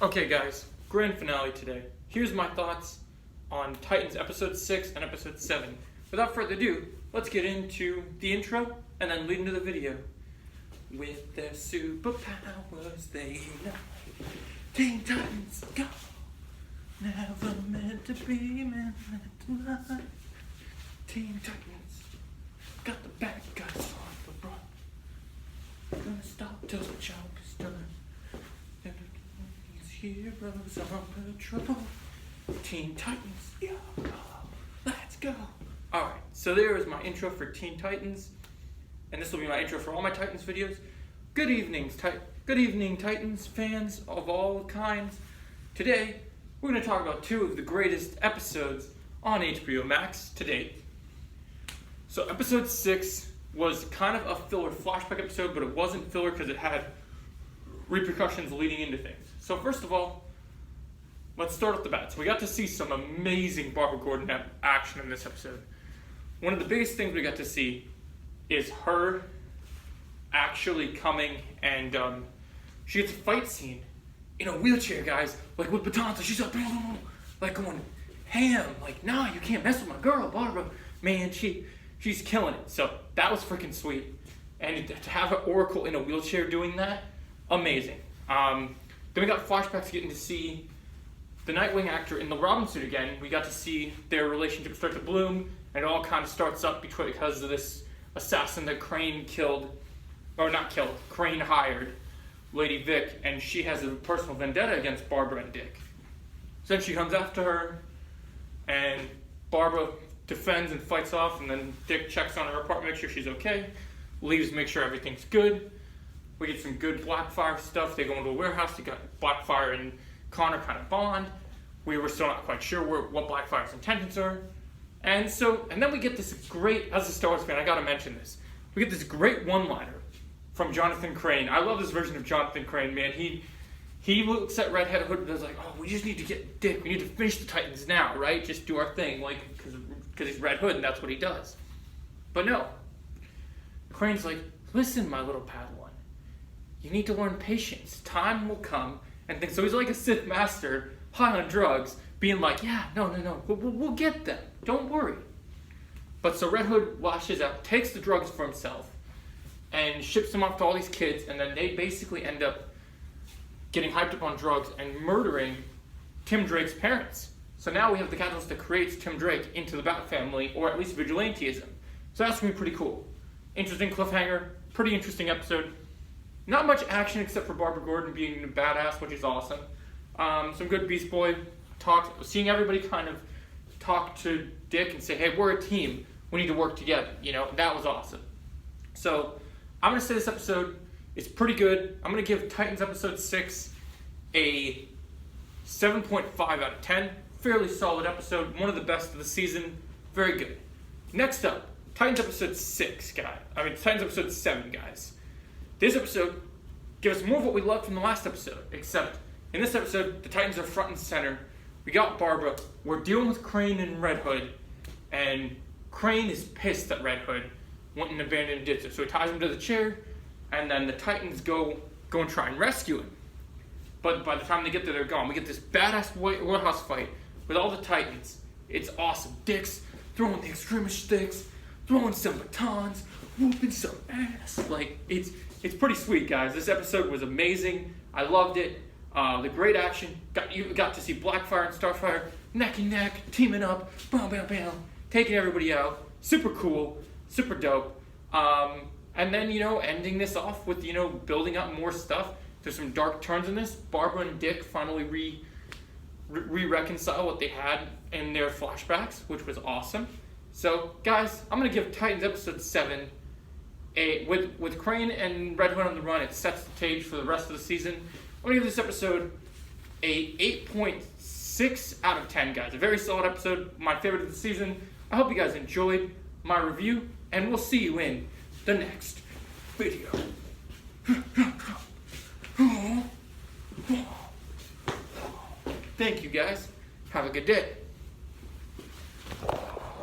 Okay guys, grand finale today. Here's my thoughts on Titans episode 6 and episode 7. Without further ado, let's get into the intro and then lead into the video. With their superpowers they unite. Teen Titans go! Never meant to be, meant to lie. Teen Titans got the bad guys on the run. Gonna stop till the job is done. Heroes on patrol. Teen Titans, yeah, let's go. Alright, so there is my intro for Teen Titans. And this will be my intro for all my Titans videos. Good evening, Titans fans of all kinds. Today, we're going to talk about two of the greatest episodes on HBO Max to date. So episode 6 was kind of a filler flashback episode, but it wasn't filler because it had repercussions leading into things. So first of all, let's start with the bat. So we got to see some amazing Barbara Gordon action in this episode. One of the biggest things we got to see is her actually coming and she gets a fight scene in a wheelchair, guys, like with batons. So she's like going ham, like, nah, you can't mess with my girl, Barbara. Man, she's killing it. So that was freaking sweet. And to have an Oracle in a wheelchair doing that, amazing. Then we got flashbacks getting to see the Nightwing actor in the Robin suit again. We got to see their relationship start to bloom, and it all kind of starts up because of this assassin that Crane Crane hired, Lady Vic, and she has a personal vendetta against Barbara and Dick. So then she comes after her, and Barbara defends and fights off, and then Dick checks on her apartment, make sure she's okay, leaves, make sure everything's good. We get some good Blackfire stuff. They go into a warehouse. They got Blackfire and Connor kind of bond. We were still not quite sure what Blackfire's intentions are. And then we get this great, as a Star Wars fan, I gotta mention this. We get this great one-liner from Jonathan Crane. I love this version of Jonathan Crane, man. He looks at Red Hood and is like, oh, we just need to get Dick. We need to finish the Titans now, right? Just do our thing, like, because he's Red Hood and that's what he does. But no. Crane's like, listen, my little Padawan. You need to learn patience. Time will come and things. So he's like a Sith master, high on drugs, being like, yeah, no. We'll get them. Don't worry. But so Red Hood lashes out, takes the drugs for himself, and ships them off to all these kids, and then they basically end up getting hyped up on drugs and murdering Tim Drake's parents. So now we have the catalyst that creates Tim Drake into the Bat family, or at least vigilantism. So that's going to be pretty cool. Interesting cliffhanger, pretty interesting episode. Not much action except for Barbara Gordon being a badass, which is awesome. Some good Beast Boy talk, seeing everybody kind of talk to Dick and say, hey, we're a team. We need to work together. That was awesome. So I'm going to say this episode is pretty good. I'm going to give Titans episode 6 a 7.5 out of 10. Fairly solid episode. One of the best of the season. Very good. Next up, Titans episode 7, guys. This episode gives us more of what we loved from the last episode, except in this episode, the Titans are front and center. We got Barbara. We're dealing with Crane and Red Hood, and Crane is pissed that Red Hood went and abandoned Ditzer. So he ties him to the chair, and then the Titans go and try and rescue him. But by the time they get there, they're gone. We get this badass warehouse fight with all the Titans. It's awesome. Dick's throwing the extremist sticks, throwing some batons, whooping some ass. Like, it's pretty sweet, guys. This episode was amazing. I loved it. The great action. You got to see Blackfire and Starfire neck and neck, teaming up, bam, bam, bam, taking everybody out. Super cool, super dope. And then, ending this off with, building up more stuff. There's some dark turns in this. Barbara and Dick finally reconcile what they had in their flashbacks, which was awesome. So, guys, I'm going to give Titans episode 7 with Crane and Red Hood on the run. It sets the stage for the rest of the season. I'm going to give this episode a 8.6 out of 10, guys. A very solid episode, my favorite of the season. I hope you guys enjoyed my review, and we'll see you in the next video. Thank you, guys. Have a good day.